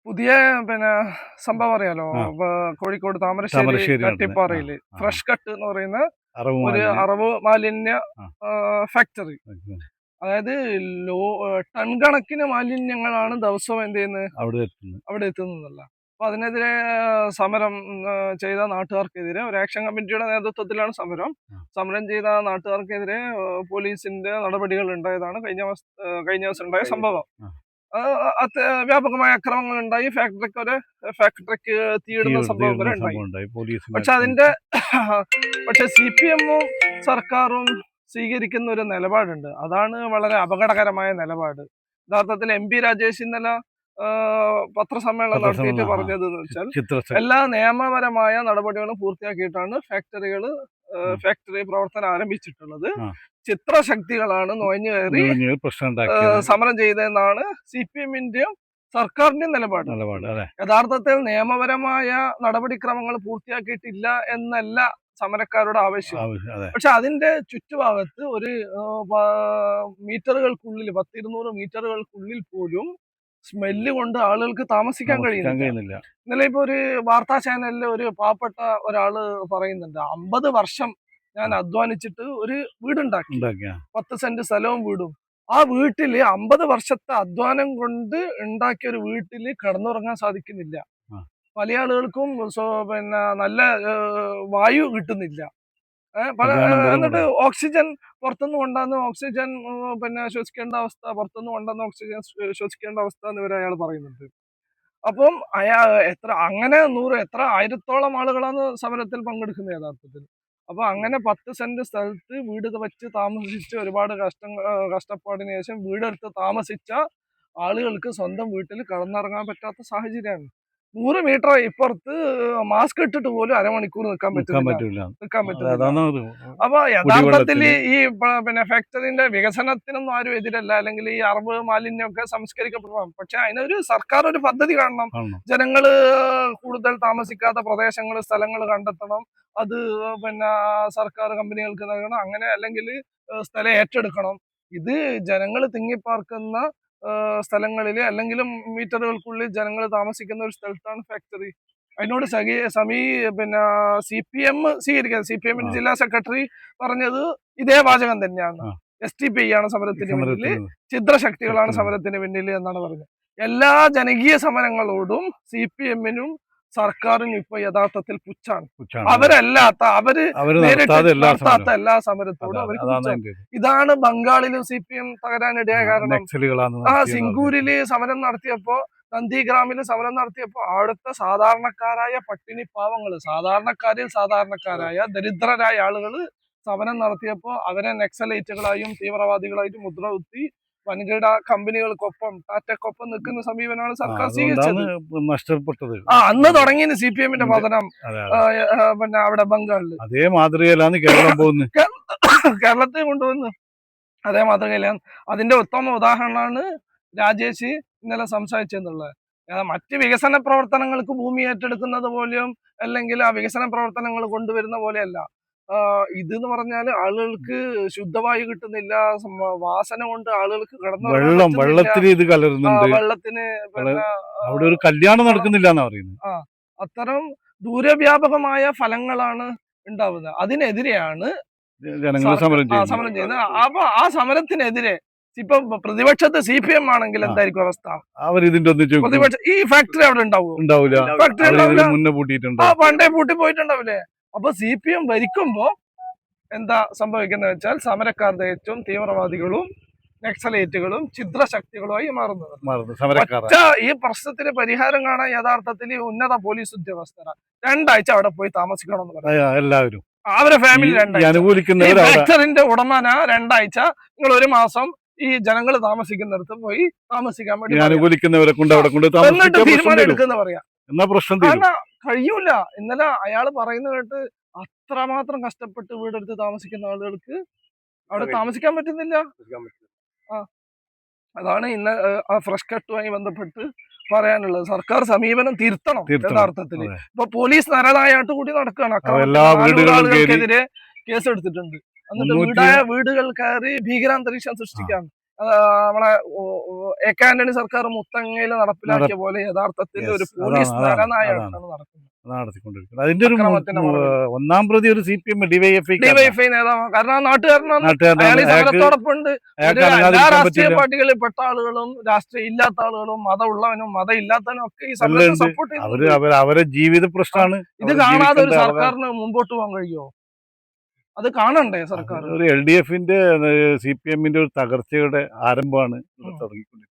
പുതിയ പിന്നെ സംഭവം അറിയാലോ. കോഴിക്കോട് താമരശ്ശേരി കട്ടിപ്പാറയില് ഫ്രഷ് കട്ട് എന്ന് പറയുന്ന ഒരു അറവ് മാലിന്യ ഫാക്ടറി. അതായത് ടൺ കണക്കിന് മാലിന്യങ്ങളാണ് ദിവസവും എന്ത് ചെയ്യുന്നത് അവിടെ എത്തുന്നതല്ല. അപ്പൊ അതിനെതിരെ സമരം ചെയ്ത നാട്ടുകാർക്കെതിരെ ഒരു ആക്ഷൻ കമ്മിറ്റിയുടെ നേതൃത്വത്തിലാണ് സമരം ചെയ്ത നാട്ടുകാർക്കെതിരെ പോലീസിന്റെ നടപടികൾ ഉണ്ടായതാണ് കഴിഞ്ഞ ദിവസം ഉണ്ടായ സംഭവം. വ്യാപകമായ അക്രമങ്ങൾ ഉണ്ടായി. ഫാക്ടറിക്ക് തീയിടുന്ന സംഭവം വരെ ഉണ്ടായി. പക്ഷെ CPM-ഉം സർക്കാരും സ്വീകരിക്കുന്ന ഒരു നിലപാടുണ്ട്. അതാണ് വളരെ അപകടകരമായ നിലപാട്. യഥാർത്ഥത്തിൽ MP രാജേഷ് ഇന്നലെ പത്രസമ്മേളനം നടത്തിയിട്ട് പറഞ്ഞത് വെച്ചാൽ എല്ലാ നിയമപരമായ നടപടികളും പൂർത്തിയാക്കിയിട്ടാണ് ഫാക്ടറി പ്രവർത്തനം ആരംഭിച്ചിട്ടുള്ളത്. ചിത്രശക്തികളാണ് നുഴഞ്ഞു കയറി സമരം ചെയ്തതെന്നാണ് CPM-ന്റെയും സർക്കാരിന്റെയും നിലപാട്. യഥാർത്ഥത്തിൽ നിയമപരമായ നടപടിക്രമങ്ങൾ പൂർത്തിയാക്കിയിട്ടില്ല എന്നല്ല സമരക്കാരുടെ ആവശ്യം. പക്ഷെ അതിന്റെ ചുറ്റുഭാഗത്ത് ഒരു മീറ്ററുകൾക്കുള്ളിൽ 100-200 മീറ്ററുകൾക്കുള്ളിൽ പോലും സ്മെല്ല് കൊണ്ട് ആളുകൾക്ക് താമസിക്കാൻ കഴിയുന്നില്ല. ഇന്നലെ ഇപ്പൊ ഒരു വാർത്താ ചാനലില് ഒരു പാവപ്പെട്ട ഒരാള് പറയുന്നുണ്ട്, 50 വർഷം ഞാൻ അധ്വാനിച്ചിട്ട് ഒരു വീടുണ്ടാക്കി, 10 സെന്റ് സ്ഥലവും വീടും. ആ വീട്ടില് 50 വർഷത്തെ അധ്വാനം കൊണ്ട് ഉണ്ടാക്കിയ ഒരു വീട്ടില് കിടന്നുറങ്ങാൻ സാധിക്കുന്നില്ല. പല ആളുകൾക്കും പിന്നെ നല്ല വായു കിട്ടുന്നില്ല. എന്നിട്ട് ഓക്സിജൻ പുറത്തുനിന്ന് കൊണ്ടുവന്ന് ഓക്സിജൻ പിന്നെ ശ്വസിക്കേണ്ട അവസ്ഥ, പുറത്തുനിന്ന് കൊണ്ടുവന്ന് ഓക്സിജൻ ശ്വസിക്കേണ്ട അവസ്ഥ എന്നിവരെ അയാൾ പറയുന്നുണ്ട്. അപ്പം അങ്ങനെ 1000-ഓളം ആളുകളാണ് സമരത്തിൽ പങ്കെടുക്കുന്നത് യഥാർത്ഥത്തിൽ. അപ്പൊ അങ്ങനെ 10 സെന്റ് സ്ഥലത്ത് വീട് വെച്ച് താമസിച്ച് ഒരുപാട് കഷ്ടപ്പാടിന് ശേഷം വീടെടുത്ത് താമസിച്ച ആളുകൾക്ക് സ്വന്തം വീട്ടിൽ കടന്നിറങ്ങാൻ പറ്റാത്ത സാഹചര്യമാണ്. 100 മീറ്റർ ഇപ്പുറത്ത് മാസ്ക് ഇട്ടിട്ട് പോലും അരമണിക്കൂർ നിൽക്കാൻ പറ്റില്ല. അപ്പൊ യഥാർത്ഥത്തിൽ ഈ പിന്നെ ഫാക്ടറിന്റെ വികസനത്തിനൊന്നും ആരും എതിരല്ല, അല്ലെങ്കിൽ ഈ അറവ് മാലിന്യമൊക്കെ സംസ്കരിക്കപ്പെടണം. പക്ഷെ അതിനൊരു സർക്കാർ ഒരു പദ്ധതി കാണണം. ജനങ്ങള് കൂടുതൽ താമസിക്കാത്ത പ്രദേശങ്ങൾ, സ്ഥലങ്ങൾ കണ്ടെത്തണം. അത് പിന്നെ സർക്കാർ കമ്പനികൾക്ക് നൽകണം. അങ്ങനെ അല്ലെങ്കിൽ സ്ഥലം ഏറ്റെടുക്കണം. ഇത് ജനങ്ങൾ തിങ്ങിപ്പാർക്കുന്ന സ്ഥലങ്ങളില് അല്ലെങ്കിലും മീറ്ററുകൾക്കുള്ളിൽ ജനങ്ങൾ താമസിക്കുന്ന ഒരു സ്ഥലത്താണ് ഫാക്ടറി. അതിനോട് പിന്നെ CPM സ്വീകരിക്കുന്നത്. CPM ജില്ലാ സെക്രട്ടറി പറഞ്ഞത് ഇതേ വാചകം തന്നെയാണ്. STPI ആണ് സമരത്തിന് പിന്നില്, ചിത്രശക്തികളാണ് സമരത്തിന് പിന്നില് എന്നാണ് പറഞ്ഞത്. എല്ലാ ജനകീയ സമരങ്ങളോടും CPM-നും സർക്കാരിനും ഇപ്പൊ യഥാർത്ഥത്തിൽ പുച്ഛാണ്. അവര് നടത്താത്ത എല്ലാ സമരത്തോടും അവർക്ക്. ഇതാണ് ബംഗാളിലും CPM തകരാനിടയായ കാരണം. സിംഗൂരില് സമരം നടത്തിയപ്പോ, നന്ദിഗ്രാമില് സമരം നടത്തിയപ്പോ അവിടുത്തെ സാധാരണക്കാരായ പട്ടിണി പാവങ്ങള്, സാധാരണക്കാരായ ദരിദ്രരായ ആളുകള് സമരം നടത്തിയപ്പോ അവരെ നക്സലൈറ്റുകളായും തീവ്രവാദികളായിട്ടും മുദ്രകുത്തി വൻകിട കമ്പനികൾക്കൊപ്പം, ടാറ്റക്കൊപ്പം നിൽക്കുന്ന സമീപനമാണ് സർക്കാർ സ്വീകരിച്ചത്. നഷ്ടപ്പെട്ടത് അന്ന് തുടങ്ങിയ CPM-ന്റെ പതനം പിന്നെ അവിടെ ബംഗാളില്. അതേ മാതൃകയിലാണ് കേരളം പോകുന്നത്. കേരളത്തെ കൊണ്ടുവന്ന് അതേ മാതൃകയിലാണ്. അതിന്റെ ഉത്തമ ഉദാഹരണമാണ് രാജേഷ് ഇന്നലെ സംസാരിച്ചെന്നുള്ളത്. മറ്റ് വികസന പ്രവർത്തനങ്ങൾക്ക് ഭൂമി ഏറ്റെടുക്കുന്നത് പോലെയും അല്ലെങ്കിൽ ആ വികസന പ്രവർത്തനങ്ങൾ കൊണ്ടുവരുന്ന പോലെയല്ല. ഇതെന്ന് പറഞ്ഞാൽ ആളുകൾക്ക് ശുദ്ധവായു കിട്ടുന്നില്ല, വാസന കൊണ്ട് ആളുകൾക്ക് വെള്ളത്തിന് ഇത് കലരുന്നുണ്ട്. വെള്ളത്തിന് അവിടെ ഒരു കല്യാണം നടക്കുന്നില്ല എന്നാ പറയുന്നത്. അത്തരം ദൂരവ്യാപകമായ ഫലങ്ങളാണ് ഉണ്ടാവുന്നത്. അതിനെതിരെയാണ് സമരം ചെയ്യുന്നത്. അപ്പൊ ആ സമരത്തിനെതിരെ ഇപ്പൊ പ്രതിപക്ഷത്ത് CPM ആണെങ്കിൽ എന്തായിരിക്കും അവസ്ഥ? പ്രതിപക്ഷ ഈ ഫാക്ടറി അവിടെ ഉണ്ടാവില്ല, പണ്ടേ പൂട്ടി പോയിട്ടുണ്ടാവില്ലേ? അപ്പൊ CPM ഭരിക്കുമ്പോ എന്താ സംഭവിക്കുന്നത് വെച്ചാൽ സമരക്കാരുടെ ഏറ്റവും തീവ്രവാദികളും നക്സലേറ്റുകളും ചിത്രശക്തികളുമായി മാറുന്നത്. ഈ പ്രശ്നത്തിന് പരിഹാരം കാണാൻ യഥാർത്ഥത്തിൽ ഉന്നത പോലീസ് ഉദ്യോഗസ്ഥർ 2 ആഴ്ച അവിടെ പോയി താമസിക്കണം എന്ന് പറയാം. എല്ലാവരും അവരെ ഫാമിലി 2 ആഴ്ച, ഫാക്ടറിന്റെ ഉടമന 2 ആഴ്ച, നിങ്ങൾ 1 മാസം ഈ ജനങ്ങൾ താമസിക്കുന്നിടത്ത് പോയി താമസിക്കാൻ വേണ്ടി എന്നിട്ട് തീരുമാനം എടുക്കുന്ന പറയാം. കഴിയൂല. ഇന്നലെ അയാൾ പറയുന്നത് കേട്ട് അത്രമാത്രം കഷ്ടപ്പെട്ട് വീടെടുത്ത് താമസിക്കുന്ന ആളുകൾക്ക് അവിടെ താമസിക്കാൻ പറ്റുന്നില്ല. അതാണ് ഇന്ന് ആ ഫ്രഷ് കട്ടുമായി ബന്ധപ്പെട്ട് പറയാനുള്ളത്. സർക്കാർ സമീപനം തിരുത്തണം യഥാർത്ഥത്തില്. ഇപ്പൊ പോലീസ് നരനായിട്ട് കൂടി നടക്കുകയാണ്. ആളുകൾക്കെതിരെ കേസെടുത്തിട്ടുണ്ട്. എന്നിട്ട് വീടുകൾ കയറി ഭീകരാന്തരീക്ഷം സൃഷ്ടിക്കാണ്. നമ്മളെ എ കെ ആന്റണി സർക്കാർ മുത്തങ്ങയിൽ നടപ്പിലാക്കിയ പോലെ യഥാർത്ഥത്തിൽ Yes, ഒരു പോലീസ് അതാണ്, നരനായിട്ടാണ് അതാണ്. നടക്കുന്നത്. നടത്തിക്കൊണ്ടിരിക്കുന്നത്. അതിന്റെ ഒരു അക്രമത്തിന്റെ പുറകിൽ. ഒന്നാം പ്രതി ഒരു CPM DYFI ഡിവൈഎഫ്ഐ നേതാവ്, കാരണം ആ നാട്ടുകാരനാണ്, അയാൾ ഈ സമരത്തോടൊപ്പം ഉണ്ട്. അയാൾക്ക് എല്ലാ അനങ്ങാതിരിക്കാൻ രാഷ്ട്രീയ പറ്റില്ല. പാർട്ടികളിൽ പെട്ട ആളുകളും രാഷ്ട്രീയ ഇല്ലാത്ത ആളുകളും മതമുള്ളവനും മതം ഇല്ലാത്തവനും ഒക്കെ ഈ എല്ലാം സമരത്തെ ഉണ്ട്. സപ്പോർട്ട് അവര് ചെയ്യുന്നു. അവരെ ജീവിത പ്രശ്നമാണ്. ഇത് കാണാതെ ഒരു സർക്കാരിന് മുമ്പോട്ട് പോകാൻ കഴിയുമോ? അത് കാണണ്ടേ സർക്കാർ? ഒരു LDF-ന്റെ CPM-ന്റെ ഒരു തകർച്ചയുടെ ആരംഭമാണ് ഇവിടെ തുടങ്ങിക്കൊണ്ടിരിക്കുന്നത്.